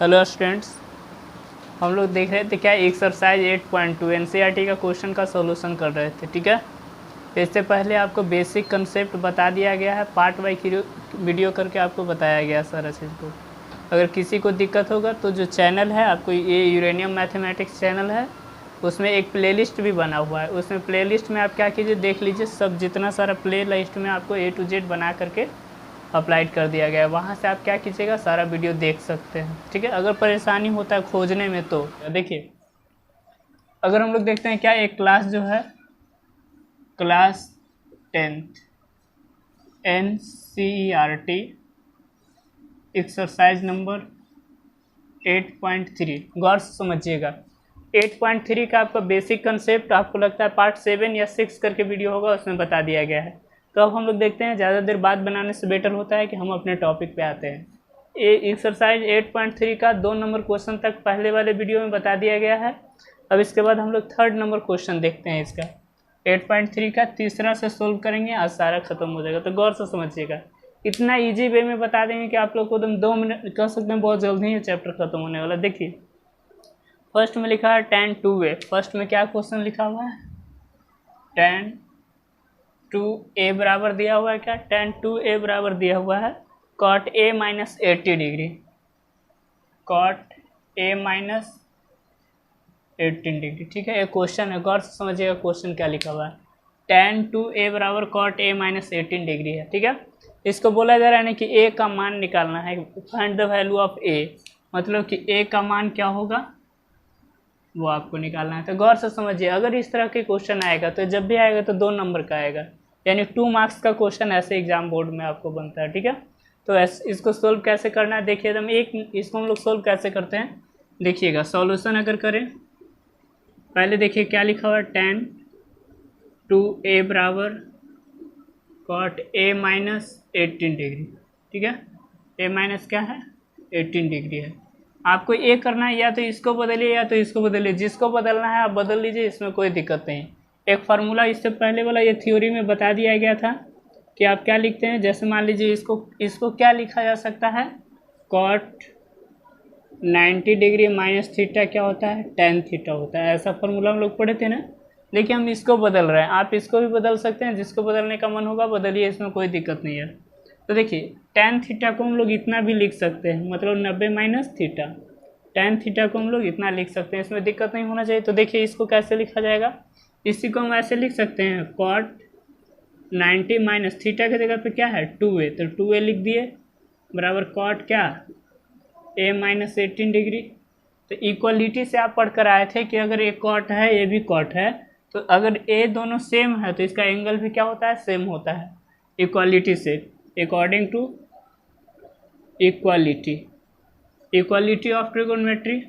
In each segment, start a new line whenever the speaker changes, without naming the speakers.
Hello students, हम लोग देख रहे थे क्या एक्सरसाइज 8.2 एनसीईआरटी का क्वेश्चन का सॉल्यूशन कर रहे थे। ठीक है, इससे पहले आपको बेसिक कंसेप्ट बता दिया गया है, पार्ट वाइज वीडियो करके आपको बताया गया सारा चीज़ को। अगर किसी को दिक्कत होगा तो जो चैनल है आपको, ये यूरेनियम मैथमेटिक्स चैनल है, उसमें एक प्लेलिस्ट भी बना हुआ है। उसमें प्लेलिस्ट में आप क्या कीजिए, देख लीजिए, सब जितना सारा प्ले लिस्ट में आपको A to Z बना करके अप्लाइड कर दिया गया है। वहाँ से आप क्या कीजिएगा, सारा वीडियो देख सकते हैं। ठीक है, अगर परेशानी होता है खोजने में तो देखिए, अगर हम लोग देखते हैं क्या, एक क्लास जो है class 10th NCERT exercise number 8.3, गौर से समझिएगा। 8.3 का आपका बेसिक कंसेप्ट आपको लगता है पार्ट 7 या 6 करके वीडियो होगा, उसमें बता दिया गया है। तो अब हम लोग देखते हैं, ज़्यादा देर बाद बनाने से बेटर होता है कि हम अपने टॉपिक पे आते हैं। ये एक्सरसाइज 8.3 का 2 नंबर क्वेश्चन तक पहले वाले वीडियो में बता दिया गया है। अब इसके बाद हम लोग 3rd नंबर क्वेश्चन देखते हैं। इसका 8.3 का तीसरा से सोल्व करेंगे, आज सारा खत्म हो जाएगा। तो गौर से समझिएगा, इतना ईजी वे में बता देंगे कि आप लोग को एकदम 2 मिनट कह सकते हैं, बहुत जल्दी ही चैप्टर खत्म होने वाला। देखिए, फर्स्ट में लिखा है tan 2a। फर्स्ट में क्या क्वेश्चन लिखा हुआ है, tan 2a बराबर दिया हुआ है क्या, tan 2a बराबर दिया हुआ है cot a minus 80 degree, cot a minus 18 degree. ठीक है, एक क्वेश्चन है, गौर से समझिएगा क्वेश्चन क्या लिखा हुआ है। tan 2a बराबर cot a माइनस 18 डिग्री है। ठीक है, इसको बोला जा रहा है ना कि a का मान निकालना है, find the value of a, मतलब कि a का मान क्या होगा वो आपको निकालना है। तो गौर से समझिए, अगर इस तरह के क्वेश्चन आएगा तो जब भी आएगा तो 2 नंबर का आएगा, यानी 2 मार्क्स का क्वेश्चन ऐसे एग्जाम बोर्ड में आपको बनता है। ठीक है, तो इसको सोल्व कैसे करना है देखिए, एकदम इसको हम लोग सोल्व कैसे करते हैं देखिएगा। सॉल्यूशन अगर करें, पहले देखिए क्या लिखा हुआ है, tan 2a बराबर cot a माइनस 18 डिग्री। ठीक है, a माइनस क्या है 18 डिग्री है। आपको ये करना है, या तो इसको बदलिए या तो इसको बदलिए, जिसको बदलना है आप बदल लीजिए, इसमें कोई दिक्कत नहीं। एक फार्मूला इससे पहले वाला ये थ्योरी में बता दिया गया था कि आप क्या लिखते हैं, जैसे मान लीजिए इसको क्या लिखा जा सकता है, cot 90 डिग्री माइनस थीटा क्या होता है, tan थीटा होता है। ऐसा फार्मूला हम लोग पढ़े थे ना। देखिए, हम इसको बदल रहे हैं, आप इसको भी बदल सकते हैं, जिसको बदलने का मन होगा बदलिए, इसमें कोई दिक्कत नहीं है। तो देखिए, tan थीटा को हम लोग इतना भी लिख सकते हैं, मतलब 90 माइनस थीटा, tan थीटा को हम लोग इतना लिख सकते हैं, इसमें दिक्कत नहीं होना चाहिए। तो देखिए, इसको कैसे लिखा जाएगा, इसी को हम ऐसे लिख सकते हैं, cot 90 माइनस थीटा की जगह पे क्या है 2a, तो 2a लिख दिए बराबर cot क्या a माइनस 18 डिग्री। तो इक्वलिटी से आप पढ़ कर आए थे कि अगर एक कॉट है ये भी कॉट है, तो अगर ए दोनों सेम है तो इसका एंगल भी क्या होता है, सेम होता है। इक्वालिटी से, according to equality, equality of trigonometry,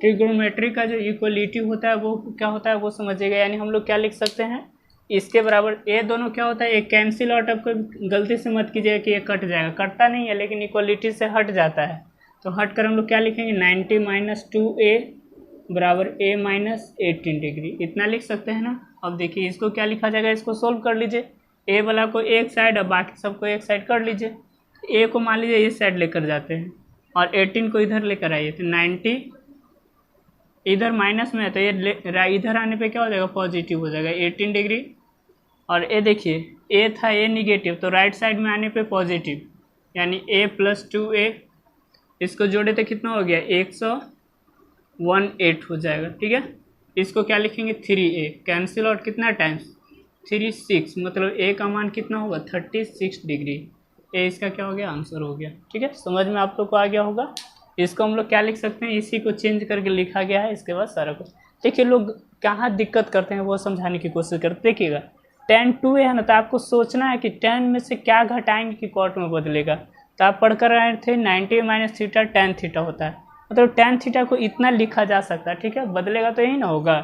trigonometry का जो इक्वलिटी होता है वो क्या होता है वो समझिएगा। यानी हम लोग क्या लिख सकते हैं, इसके बराबर ये दोनों क्या होता है, एक कैंसिल आउट, आपको गलती से मत कीजिएगा कि ये कट जाएगा, कटता नहीं है लेकिन इक्वलिटी से हट जाता है। तो हट कर हम लोग क्या लिखेंगे, 90 माइनस 2a बराबर a माइनस 18 डिग्री, इतना लिख सकते हैं ना। अब देखिए, इसको क्या लिखा जाएगा, इसको सोल्व कर लीजिए, a वाला को एक साइड और बाकी सबको एक साइड कर लीजिए। a को मान लीजिए इस साइड लेकर जाते हैं और 18 को इधर लेकर आइए, तो 90 इधर माइनस में है तो ये इधर आने पे क्या हो जाएगा, पॉजिटिव हो जाएगा 18 डिग्री। और ये देखिए, a था a निगेटिव, तो राइट साइड में आने पे पॉजिटिव, यानी a प्लस 2a, इसको जोड़े तो कितना हो गया 118 हो जाएगा। ठीक है, इसको क्या लिखेंगे 3a, कैंसिल आउट कितना टाइम्स 3 6, मतलब a का मान कितना होगा 36 डिग्री। a इसका क्या हो गया, आंसर हो गया। ठीक है, समझ में आप लोग को आ गया होगा। इसको हम लोग क्या लिख सकते हैं, इसी को चेंज करके लिखा गया है, इसके बाद सारा कुछ। देखिए, लोग कहाँ दिक्कत करते हैं वो समझाने की कोशिश करते। देखिएगा, tan 2a है ना, तो आपको सोचना है कि tan में से क्या घटाएंगे कि cot में बदलेगा। तो आप पढ़कर आए थे 90 माइनस थीटा tan थीटा होता है, मतलब tan थीटा को इतना लिखा जा सकता है। ठीक है, बदलेगा तो यही ना होगा।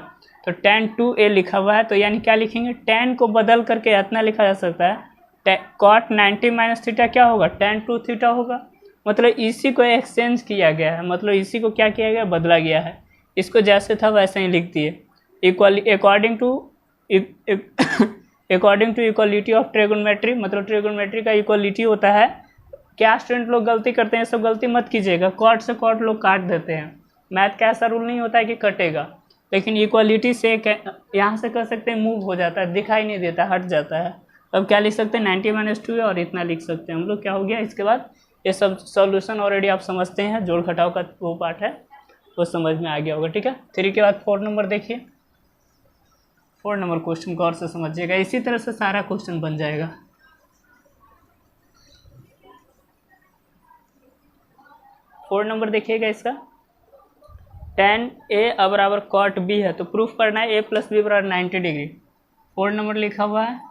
तो tan 2a लिखा हुआ है, तो यानी क्या लिखेंगे, tan को बदल करके इतना लिखा जा सकता है, cot 90 माइनस थीटा क्या होगा, tan 2 थीटा होगा। मतलब इसी को एक्सचेंज किया गया है, मतलब इसी को क्या किया गया, बदला गया है। इसको जैसे था वैसे ही लिख दिए, equally according to according to equality of trigonometry, मतलब ट्रिगोनोमेट्री का इक्वालिटी होता है। क्या स्टूडेंट लोग गलती करते हैं, सब गलती मत कीजिएगा। कॉट से कॉट लोग काट देते हैं। मैथ का ऐसा रूल नहीं होता है कि कटेगा, लेकिन इक्वालिटी से यहाँ से कर सकते हैं मूव हो जाता है, दिखाई नहीं देता, हट जाता है। अब क्या लिख सकते हैं 90 - 2 और इतना लिख सकते हैं हम लोग। क्या हो गया इसके बाद, ये सब सॉल्यूशन ऑलरेडी आप समझते हैं, जोड़ घटाव का वो पार्ट है, वो समझ में आ गया होगा। ठीक है, 3 के बाद 4 नंबर देखिए। 4 नंबर क्वेश्चन गौर से समझिएगा, इसी तरह से सारा क्वेश्चन बन जाएगा। 4 नंबर देखिएगा इसका, tan A बराबर cot B है, तो प्रूफ करना है A + B बराबर 90 डिग्री। 4 नंबर लिखा हुआ है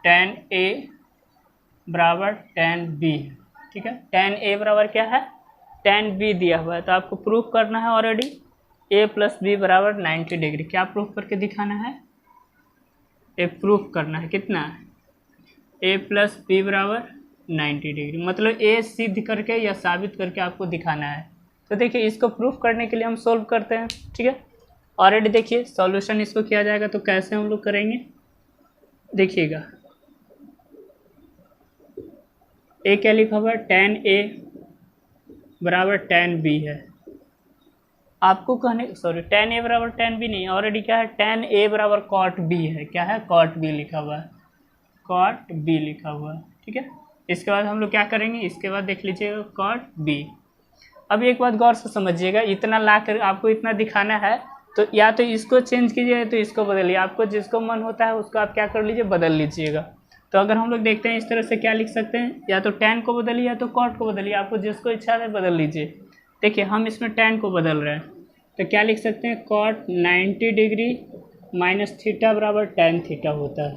tan A बराबर tan B, ठीक है। tan A बराबर क्या है, tan B दिया हुआ है, तो आपको प्रूफ करना है ऑलरेडी A + B बराबर 90 डिग्री। क्या प्रूफ करके दिखाना है, ए प्रूफ करना है कितना, A + B बराबर 90 डिग्री, मतलब A सिद्ध करके या साबित करके आपको दिखाना है। तो देखिए इसको प्रूफ करने के लिए हम सोल्व करते हैं, ठीक है। ऑलरेडी देखिए सॉल्यूशन इसको किया जाएगा, तो कैसे हम लोग करेंगे देखिएगा। ए क्या लिखा हुआ है, tan A बराबर tan B है। आपको कहने tan A बराबर tan B नहीं, ऑलरेडी क्या है tan A बराबर cot B है। क्या है, cot B लिखा हुआ है, cot B लिखा हुआ है, ठीक है। इसके बाद हम लोग क्या करेंगे, इसके बाद देख लीजिएगा cot B। अब एक बात गौर से समझिएगा, इतना ला कर आपको इतना दिखाना है, तो या तो इसको चेंज कीजिए तो इसको बदलिए, आपको जिसको मन होता है उसको आप क्या कर लीजिए, बदल लीजिएगा। तो अगर हम लोग देखते हैं इस तरह से क्या लिख सकते हैं, या तो tan को बदलिए या तो cot को बदलिए, आपको जिसको इच्छा है बदल लीजिए। देखिए हम इसमें tan को बदल रहे हैं, तो क्या लिख सकते हैं, cot 90 डिग्री माइनस थीटा बराबर tan थीटा होता है,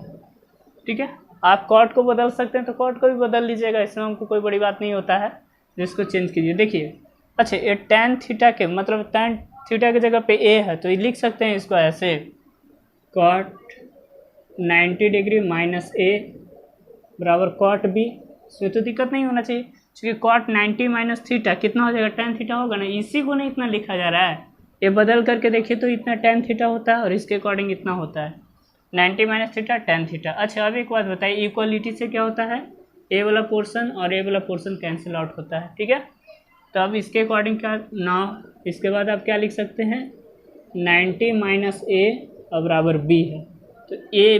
ठीक है। आप cot को बदल सकते हैं तो cot को भी बदल लीजिएगा, इसमें हमको कोई बड़ी बात नहीं होता है, जिसको चेंज कीजिए। देखिए अच्छा, ये tan थीटा के मतलब tan थीटा की जगह पे A है, तो ये लिख सकते हैं इसको ऐसे, cot 90 डिग्री माइनस A बराबर cot B। इसमें तो दिक्कत नहीं होना चाहिए, क्योंकि cot 90 माइनस थीटा कितना हो जाएगा, tan थीटा होगा ना, इसी को नहीं इतना लिखा जा रहा है। ये बदल करके देखिए तो इतना tan थीटा होता है और इसके अकॉर्डिंग इतना होता है, 90 माइनस थीटा tan थीटा। अच्छा अब एक बात बताइए, इक्वालिटी से क्या होता है, A वाला पोर्सन और A वाला पोर्सन कैंसिल आउट होता है, ठीक है। तो अब इसके अकॉर्डिंग क्या ना, इसके बाद आप क्या लिख सकते हैं, 90 माइनस A बराबर B है। तो A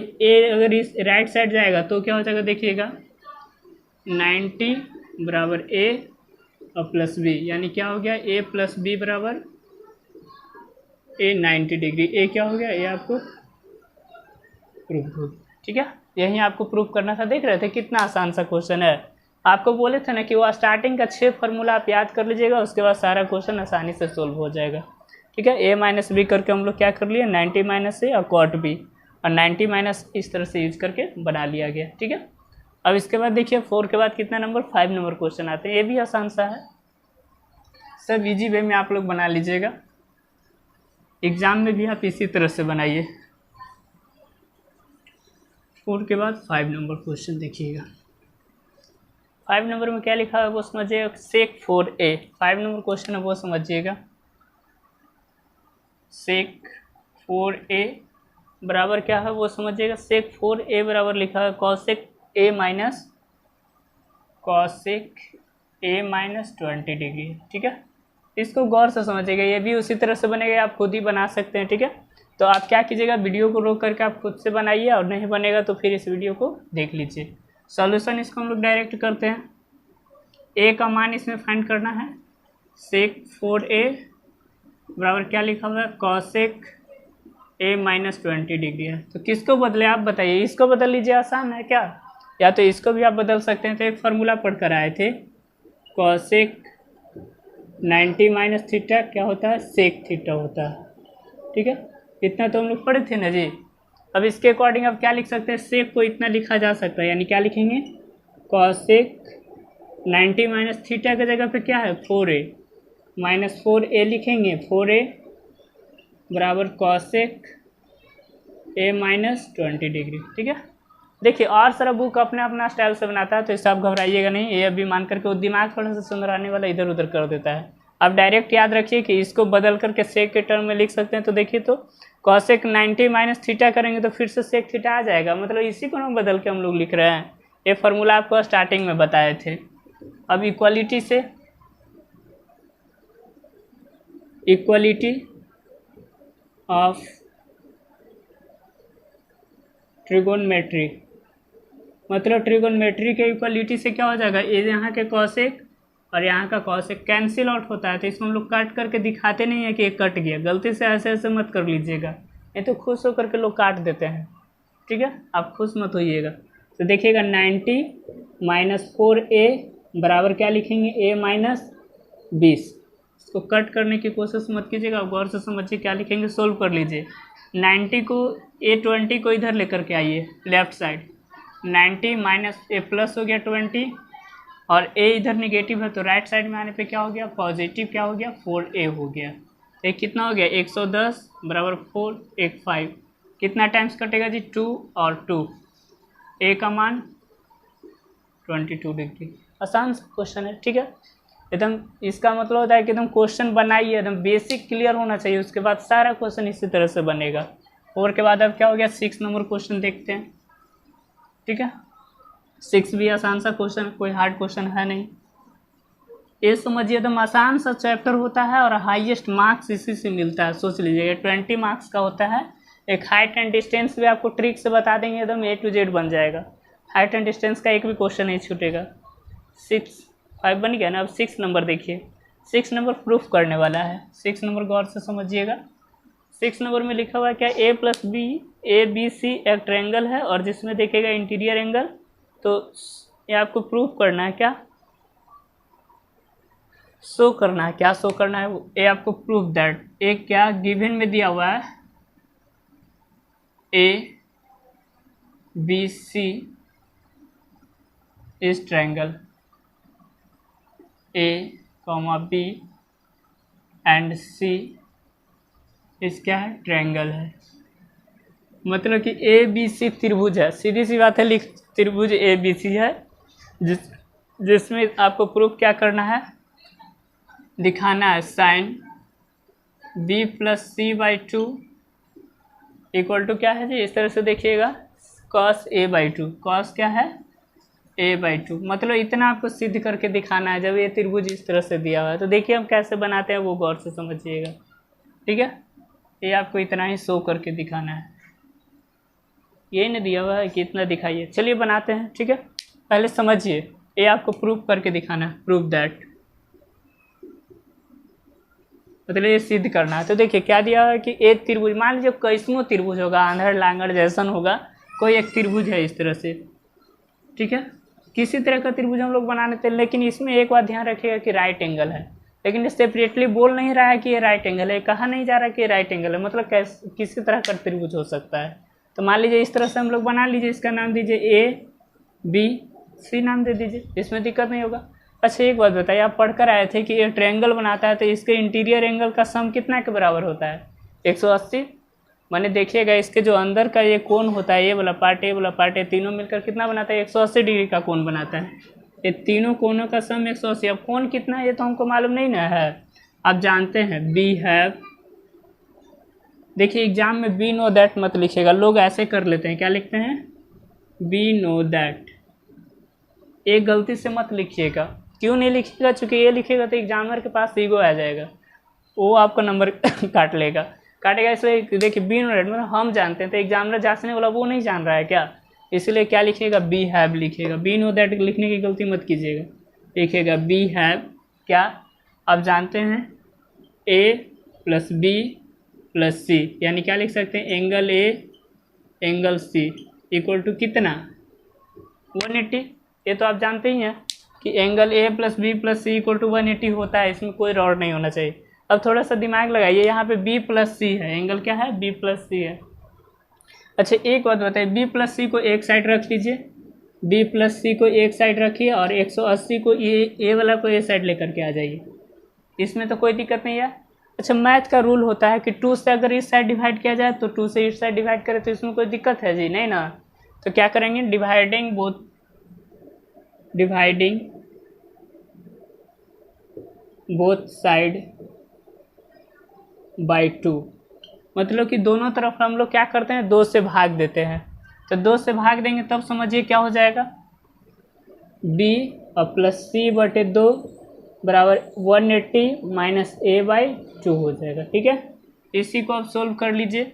अगर इस राइट साइड जाएगा तो क्या हो जाएगा देखिएगा, 90 बराबर A और प्लस B, यानी क्या हो गया, A + B बराबर A 90 डिग्री। A क्या हो गया, ये आपको प्रूफ हो, ठीक है। यही आपको प्रूफ करना था। देख रहे थे कितना आसान सा क्वेश्चन है। आपको बोले थे ना कि वो स्टार्टिंग का 6 फार्मूला आप याद कर लीजिएगा, उसके बाद सारा क्वेश्चन आसानी से सोल्व हो जाएगा, ठीक है। A - B करके हम लोग क्या कर लिए, 90 - A और cot B, और 90 - इस तरह से यूज करके बना लिया गया, ठीक है। अब इसके बाद देखिए 4 के बाद कितना नंबर, 5 नंबर क्वेश्चन आते हैं। ये भी आसान सा है, सब इजी वे में आप लोग बना लीजिएगा, एग्जाम में भी आप इसी तरह से बनाइए। 4 के बाद 5 नंबर क्वेश्चन देखिएगा। 5 नंबर में क्या लिखा है वो समझिएगा, sec 4a। 5 नंबर क्वेश्चन है वो समझिएगा, sec 4a बराबर क्या है वो समझिएगा, sec 4a बराबर लिखा है cosec A - 20 डिग्री, ठीक है। इसको गौर से समझिएगा, ये भी उसी तरह से बनेगा, आप खुद ही बना सकते हैं, ठीक है। तो आप क्या कीजिएगा, वीडियो को रोक करके आप खुद से बनाइए, और नहीं बनेगा तो फिर इस वीडियो को देख लीजिए। सॉल्यूशन इसको हम लोग डायरेक्ट करते हैं। A का मान इसमें फाइंड करना है, sec 4a बराबर क्या लिखा हुआ है, cosec A - 20 डिग्री है। तो किसको बदले आप बताइए, इसको बदल लीजिए, आसान है क्या, या तो इसको भी आप बदल सकते हैं। तो एक फार्मूला पढ़ कर आए थे, cosec 90 माइनस थीटा क्या होता है, sec थीटा होता है, ठीक है। इतना तो हम लोग पढ़े थे ना जी। अब इसके अकॉर्डिंग आप क्या लिख सकते हैं, sec को इतना लिखा जा सकता है, यानी क्या लिखेंगे, cosec 90 माइनस थीटा की जगह पे क्या है, 4a माइनस 4a लिखेंगे, 4a बराबर cosec A - 20 डिग्री, ठीक है। देखिए और सारा बुक अपने अपना स्टाइल से बनाता है, तो इससे आप घबराइएगा नहीं। ये अभी मान करके वो दिमाग थोड़ा सा सुंदराने वाला इधर उधर कर देता है, आप डायरेक्ट याद रखिए कि इसको बदल करके सेक के टर्म में लिख सकते हैं। तो देखिए तो कॉसेक 90 माइनस थीटा करेंगे तो फिर से सेक थीटा आ जाएगा, मतलब इसी को ना बदल के हम लोग लिख रहे हैं। ये फार्मूला आपको स्टार्टिंग में बताए थे। अब इक्वालिटी से इक्वालिटी ऑफ ट्रिगोनमेट्री, मतलब ट्रिगोनमेट्री के इक्वालिटी से क्या हो जाएगा, ये यहाँ के कॉसेक और यहाँ का कॉसेक कैंसिल आउट होता है। तो इसको हम लोग काट करके दिखाते नहीं है कि ये कट गया, गलती से ऐसे ऐसे मत कर लीजिएगा, ये तो खुश होकर के लोग काट देते हैं। ठीक है, आप खुश मत होइएगा। तो देखिएगा 90 माइनस 4a बराबर क्या लिखेंगे, a माइनस 20। इसको कट करने की कोशिश मत कीजिएगा, गौर से समझिए क्या लिखेंगे, सोल्व कर लीजिए। 90 को a20 को इधर लेकर के आइए left side, 90 minus a plus हो गया 20 और a इधर निगेटिव है तो राइट साइड में आने पे क्या हो गया, पॉजिटिव क्या हो गया, 4a हो गया। तो कितना हो गया 110 बराबर 4 1 5, कितना टाइम्स कटेगा जी 2 और 2, a का मान 22 डिग्री। आसान सा क्वेश्चन है। ठीक है, एकदम इसका मतलब होता है कि एकदम क्वेश्चन बनाइए, एकदम बेसिक क्लियर होना चाहिए, उसके बाद सारा क्वेश्चन इसी तरह से बनेगा। और के बाद अब क्या हो गया 6 नंबर क्वेश्चन देखते हैं। ठीक है, 6 भी आसान सा क्वेश्चन, कोई हार्ड क्वेश्चन है नहीं। ये समझिए एकदम आसान सा चैप्टर होता है और हाईएस्ट मार्क्स इसी से मिलता है। सोच लीजिएगा 20 मार्क्स का होता है। एक हाइट एंड डिस्टेंस भी आपको ट्रिक से बता देंगे, एकदम A to Z बन जाएगा। हाइट एंड डिस्टेंस का एक भी क्वेश्चन नहीं छूटेगा। 5 बन गया ना। अब 6 नंबर देखिए, 6 नंबर प्रूफ करने वाला है। 6 नंबर गौर से समझिएगा। 6 नंबर में लिखा हुआ है क्या, A प्लस बी ABC एक ट्रायंगल है और जिसमें देखिएगा इंटीरियर एंगल, तो ये आपको प्रूफ करना है। क्या शो करना है, क्या शो करना है, ये आपको प्रूफ दैट एक क्या गिवन में दिया हुआ है ABC इस triangle A, B and C इस क्या है, ट्रायंगल है। मतलब कि ABC त्रिभुज है, सीधी सी बात है, लिख त्रिभुज ABC है, जिसमें आपको प्रूफ क्या करना है, दिखाना है sine B plus C/2 equal to क्या है जी, इस तरह से देखिएगा cos A/2, cos क्या है A/2, मतलब इतना आपको सिद्ध करके दिखाना है जब ये त्रिभुज इस तरह से दिया हुआ है। तो देखिए हम कैसे बनाते हैं वो गौर से समझिएगा। ठीक है, ये आपको इतना ही शो करके दिखाना है, ये नहीं दिया हुआ है कि इतना दिखाइए। चलिए बनाते हैं। ठीक है, पहले समझिए, ये आपको प्रूफ करके दिखाना है, प्रूफ दैट मतलब ये सिद्ध करना है। तो देखिए क्या दिया है कि एक त्रिभुज, मान लीजिए कैसमो त्रिभुज होगा, आंधर लांगड़ जैसन होगा, कोई एक त्रिभुज है इस तरह से। ठीक है, किसी तरह का त्रिभुज हम लोग बनाने थे, लेकिन इसमें एक बात ध्यान रखिएगा कि राइट एंगल है, लेकिन ये सेपरेटली बोल नहीं रहा है कि ये राइट एंगल है, कहा नहीं जा रहा कि ये राइट एंगल है, मतलब कैसे किसी तरह का त्रिभुज हो सकता है। तो मान लीजिए इस तरह से हम लोग बना लीजिए, इसका नाम दीजिए ABC नाम दे दीजिए, इसमें दिक्कत नहीं होगा। अच्छा एक बात बताइए, आप पढ़कर आए थे कि ये ट्रायंगल बनाता है तो इसके इंटीरियर एंगल का सम कितना के बराबर होता है, 180। मैंने देखिएगा इसके जो अंदर का ये कोण होता है, ये वाला पार्ट, ये वाला पार्ट, ये तीनों मिलकर कितना बनाता है, 180 डिग्री का कोण बनाता है। ये तीनों कोणों का सम 180। अब कोण कितना है ये तो हमको मालूम नहीं ना है, आप जानते हैं बी हैव। देखिए एग्जाम में बी नो दैट मत लिखिएगा, लोग ऐसे कर लेते हैं, क्या लिखते हैं, बी नो दैट, एक गलती से मत लिखिएगा। क्यों नहीं लिखिएगा, चूँकि ये लिखिएगा तो एग्जामिनर के पास ईगो आ जाएगा, वो आपका नंबर काटेगा। इसलिए देखिए बी नो दैट मतलब हम जानते हैं, तो एग्जामिनर जांचने वाला वो नहीं जान रहा है क्या, इसलिए क्या लिखिएगा, बी हैव लिखिएगा। बी नो दैट लिखने की गलती मत कीजिएगा, लिखिएगा बी हैव क्या, आप जानते हैं A plus B plus C, यानी क्या लिख सकते हैं, angle A angle C equal to कितना, 180। ये तो आप जानते ही हैं कि angle A plus B plus C equal to 180 होता है, इसमें कोई रॉड नहीं होना चाहिए। अब थोड़ा सा दिमाग लगाइए, यहाँ पे B प्लस C है, एंगल क्या है, B प्लस C है। अच्छा एक बात बताइए, B प्लस C को एक साइड रख लीजिए, B प्लस C को एक साइड रखिए और 180 को ए वाला को ए साइड लेकर के आ जाइए, इसमें तो कोई दिक्कत नहीं है। अच्छा मैथ का रूल होता है कि 2 से अगर इस साइड डिवाइड किया जाए तो 2 से इस साइड डिवाइड करें तो इसमें कोई दिक्कत है जी, नहीं ना। तो क्या करेंगे, डिवाइडिंग बोथ साइड बाई 2, मतलब कि दोनों तरफ हम लोग क्या करते हैं, 2 से भाग देते हैं। तो 2 से भाग देंगे तब समझिए क्या हो जाएगा, b और प्लस c बटे 2 बराबर 180 माइनस a बाई 2 हो जाएगा। ठीक है, इसी को आप सोल्व कर लीजिए।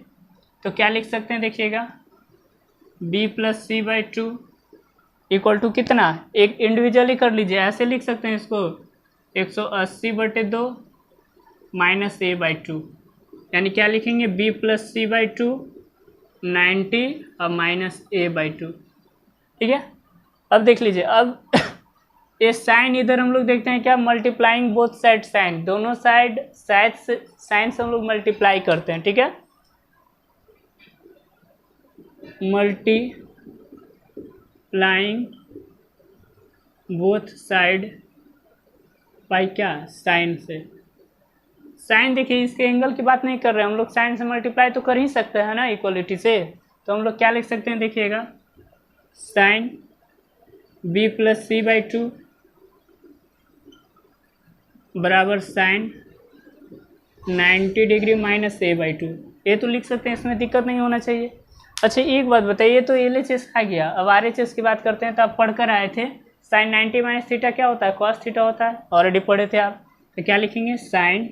तो क्या लिख सकते हैं, देखिएगा b plus c by 2 equal to कितना, एक इंडिविजुअली कर लीजिए, ऐसे लिख सकते हैं इसको 180 बटे 2 माइनस a बाई 2, यानी क्या लिखेंगे, b प्लस सी बाई 2 90 और माइनस a बाई 2। ठीक है, अब देख लीजिए, अब ये साइन इधर हम लोग देखते हैं क्या, मल्टीप्लाइंग बोथ साइड साइन, दोनों साइड साइन से हम लोग मल्टीप्लाई करते हैं। ठीक है, मल्टीप्लाइंग बोथ साइड बाई क्या, साइन से। साइन देखिए, इसके एंगल की बात नहीं कर रहे हैं हम लोग, साइन से मल्टीप्लाई तो कर ही सकते हैं ना इक्वलिटी से। तो हम लोग क्या लिख सकते हैं, देखिएगा sine b plus c by 2 बराबर sine 90 degree minus a by 2, ये तो लिख सकते हैं, इसमें दिक्कत नहीं होना चाहिए। अच्छा एक बात बताइए, तो LHS आ गया, अब RHS की बात करते हैं। तो आप पढ़कर आए थे साइन 90 माइनस थीटा क्या होता है, कॉस थीटा होता है, ऑलरेडी पढ़े थे आप। तो क्या लिखेंगे, sine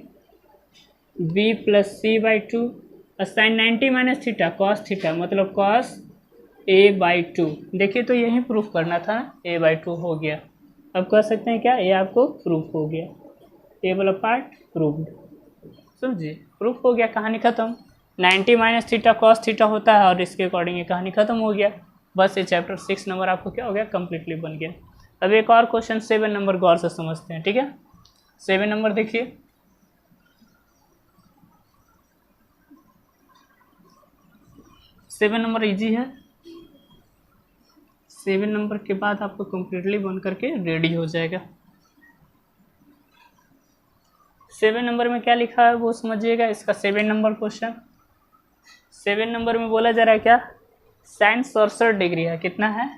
b plus c by 2 और sine 90 minus theta cos theta, मतलब कॉस a बाई 2। देखिए तो यही प्रूफ करना था, a बाई 2 हो गया। अब कह सकते हैं क्या, ये आपको प्रूफ हो गया, ये वाला पार्ट प्रूफ्ड, समझिए प्रूफ हो गया, कहानी खत्म। 90 माइनस थीटा कॉस थीटा होता है और इसके अकॉर्डिंग ये कहानी खत्म हो गया। बस ये चैप्टर 6 नंबर आपको क्या हो गया, कम्प्लीटली बन गया। अब एक और क्वेश्चन 7 नंबर गौर से समझते हैं। ठीक है, 7 नंबर देखिए, 7 नंबर इजी है। 7 नंबर के बाद आपको कम्प्लीटली बन करके रेडी हो जाएगा। 7 नंबर में क्या लिखा है वो समझिएगा, इसका 7 नंबर क्वेश्चन। 7 नंबर में बोला जा रहा है क्या, साइन 67 डिग्री है, कितना है,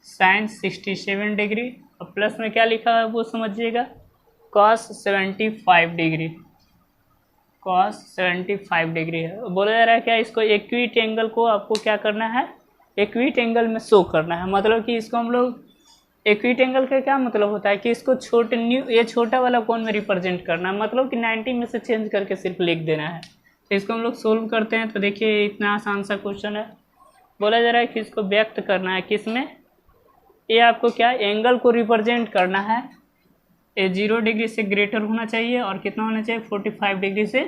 साइन 67 डिग्री, और प्लस में क्या लिखा है वो समझिएगा, कॉस 75 डिग्री, कॉस 75 डिग्री है। बोला जा रहा है क्या, इसको इक्विट एंगल को आपको क्या करना है, इक्विट एंगल में शो करना है। मतलब कि इसको हम लोग, इक्विट एंगल का क्या मतलब होता है कि इसको छोटे ये छोटा वाला कोण में रिप्रेजेंट करना है, मतलब कि 90 में से चेंज करके सिर्फ लिख देना है। तो इसको हम लोग सोल्व करते हैं। तो देखिए इतना आसान सा क्वेश्चन है। बोला जा रहा है कि इसको व्यक्त करना है किसमें, ये आपको क्या एंगल को रिप्रेजेंट करना है, ये 0 डिग्री से ग्रेटर होना चाहिए और कितना होना चाहिए, 45 डिग्री से,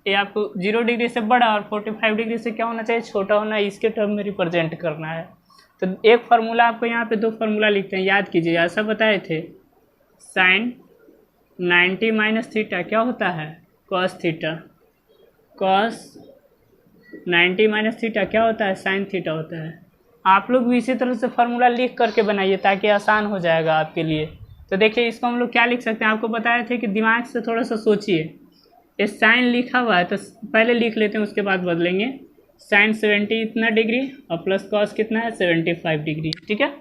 ये आपको 0 डिग्री से बड़ा और 45 डिग्री से क्या होना चाहिए, छोटा होना, इसके टर्म में रिप्रेजेंट करना है। तो एक फार्मूला आपको यहाँ पे 2 फार्मूला लिखते हैं, याद कीजिए, ऐसा बताए थे, साइन 90 माइनस थीटा क्या होता है, cos theta, cos 90 minus theta क्या होता है, साइन थीटा होता है। आप लोग भी इसी तरह से फार्मूला लिख करके बनाइए ताकि आसान हो जाएगा आपके लिए। तो देखिए इसको हम लोग क्या लिख सकते हैं, आपको बताए थे कि दिमाग से थोड़ा सा सोचिए। ये साइन लिखा हुआ है तो पहले लिख लेते हैं, उसके बाद बदलेंगे। साइन 70 इतना डिग्री और प्लस कॉस कितना है, 75 डिग्री। ठीक है,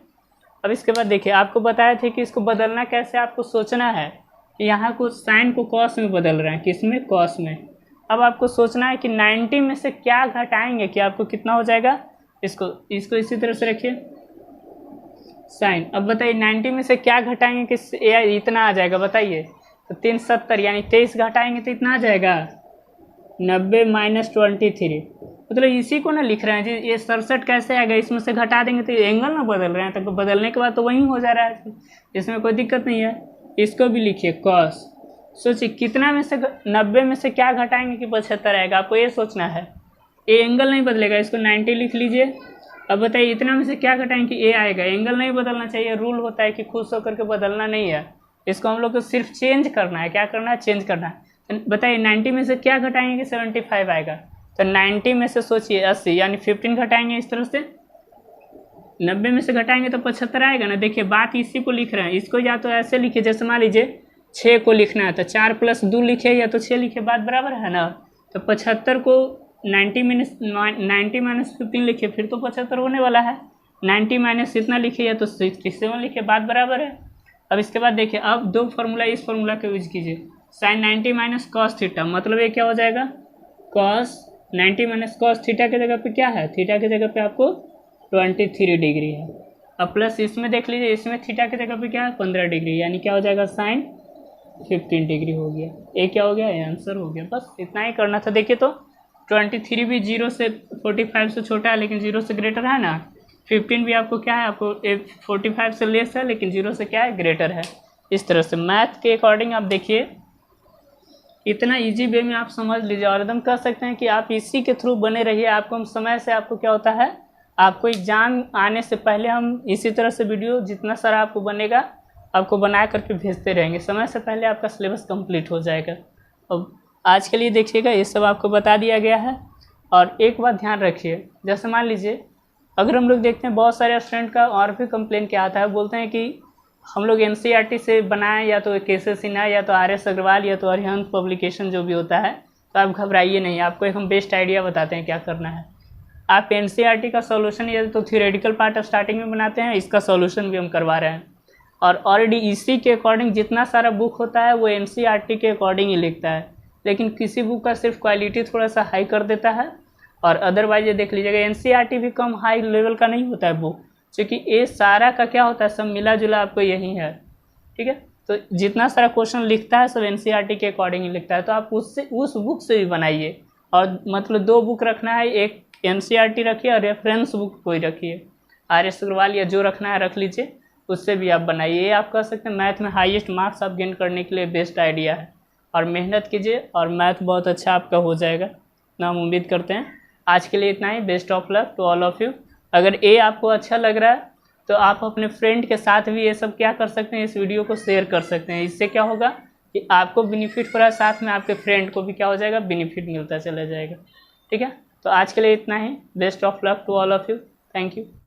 अब इसके बाद देखिए आपको बताए थे कि इसको बदलना कैसे, आपको सोचना है कि यहाँ को साइन को कॉस में बदल रहे हैं, किस में, कॉस में। अब आपको सोचना है कि 90 में से क्या घटाएंगे कि आपको कितना हो जाएगा, इसको इसी तरह से रखिए साइन। अब बताइए 90 में से क्या घटाएंगे कि इतना आ जाएगा, बताइए। तो 370 यानी 23 घटाएंगे तो इतना आ जाएगा 90 माइनस 23। मतलब इसी को ना लिख रहे हैं जी, ये 67 कैसे आएगा, इसमें से घटा देंगे तो एंगल ना बदल रहे हैं, तो बदलने के बाद तो वही हो जा रहा है, इसमें कोई दिक्कत नहीं है। इसको भी लिखिए कॉस। सोचिए कितना में से 90 में से क्या घटाएंगे कि 75 आएगा, आपको ये सोचना है। ये एंगल नहीं बदलेगा, इसको 90 लिख लीजिए। अब बताइए इतना में से क्या घटाएंगे कि ए आएगा, एंगल नहीं बदलना चाहिए, रूल होता है कि खुश होकर के बदलना नहीं है, इसको हम लोग को सिर्फ चेंज करना है। क्या करना है, चेंज करना है। तो बताइए 90 में से क्या घटाएंगे कि 75 आएगा, तो 90 में से सोचिए 80 यानी 15 घटाएंगे, इस तरह से 90 में से घटाएंगे तो 75 आएगा ना। देखिए बात इसी को लिख रहे हैं, इसको या तो ऐसे लिखिए, जैसे मान लीजिए 6 को लिखना है तो 4 + 2 लिखे या तो 6 लिखे, बात बराबर है ना। तो 75 को 90 माइनस 15 लिखिए, फिर तो 75 होने वाला है। 90 माइनस इतना लिखिए या तो 67 लिखिए, बात बराबर है। अब इसके बाद देखिए, अब दो फार्मूला इस फार्मूला का यूज कीजिए, साइन 90 माइनस कॉस थीटा, मतलब ये क्या हो जाएगा, कॉस 90 माइनस कॉस थीटा की जगह पे क्या है, थीटा की जगह पे आपको 23 डिग्री है। अब प्लस इसमें देख लीजिए, इसमें थीटा की जगह पे क्या है 15 डिग्री, यानी क्या हो जाएगा साइन 15 डिग्री हो गया। ये क्या हो गया, ये आंसर हो गया। बस इतना ही करना था। देखिए तो 23 भी 0 से 45 से छोटा है लेकिन 0 से ग्रेटर है ना, 15 भी आपको क्या है, आपको 45 से लेस है लेकिन 0 से क्या है, ग्रेटर है। इस तरह से मैथ के अकॉर्डिंग आप देखिए, इतना इजी वे में आप समझ लीजिए और एकदम कह सकते हैं कि आप इसी के थ्रू बने रहिए। आपको हम समय से, आपको क्या होता है, आपको एग्जाम आने से पहले हम इसी तरह से वीडियो जितना सारा आपको बनेगा आपको बना करके भेजते रहेंगे, समय से पहले आपका सिलेबस कंप्लीट हो जाएगा। अब आज के लिए देखिएगा, ये सब आपको बता दिया गया है। और एक बात ध्यान रखिए, जैसे मान लीजिए अगर हम लोग देखते हैं बहुत सारे स्टूडेंट का और भी कंप्लेन क्या आता है, बोलते हैं कि हम लोग NCERT से बनाएं, या तो KC सिन्हा या तो RS अग्रवाल या तो अरिहंत पब्लिकेशन जो भी होता है, तो आप घबराइए नहीं, आपको एक हम बेस्ट आइडिया बताते हैं क्या करना है। आप NCERT का सॉल्यूशन या तो थियोरेटिकल पार्ट स्टार्टिंग में बनाते हैं, इसका सॉल्यूशन भी हम करवा रहे हैं, और ऑलरेडी इसी के अकॉर्डिंग जितना सारा बुक होता है वो NCERT के अकॉर्डिंग ही लिखता है, लेकिन किसी बुक का सिर्फ क्वालिटी थोड़ा सा हाई कर देता है, और अदरवाइज ये देख लीजिएगा NCERT भी कम हाई लेवल का नहीं होता है बुक, क्योंकि ये सारा का क्या होता है, सब मिला जुला आपको यही है, ठीक है। तो जितना सारा क्वेश्चन लिखता है सब NCERT के अकॉर्डिंग ही लिखता है, तो आप उससे उस बुक से भी बनाइए। और मतलब 2 बुक रखना है, एक NCERT रखिए और रेफरेंस बुक कोई रखिए, RS अग्रवाल या जो रखना है रख लीजिए, उससे भी आप बनाइए। ये आप कह सकते हैं मैथ में हाईएस्ट मार्क्स आप गेन करने के लिए बेस्ट आइडिया है। और मेहनत कीजिए और मैथ बहुत अच्छा आपका हो जाएगा ना, हम उम्मीद करते हैं। आज के लिए इतना ही, best of luck to all of you. अगर ये आपको अच्छा लग रहा है तो आप अपने फ्रेंड के साथ भी ये सब क्या कर सकते हैं, इस वीडियो को शेयर कर सकते हैं। इससे क्या होगा कि आपको बेनिफिट हो रहा है, साथ में आपके फ्रेंड को भी क्या हो जाएगा, बेनिफिट मिलता चला जाएगा, ठीक है। तो आज के लिए इतना ही, best of luck to all of you, thank you.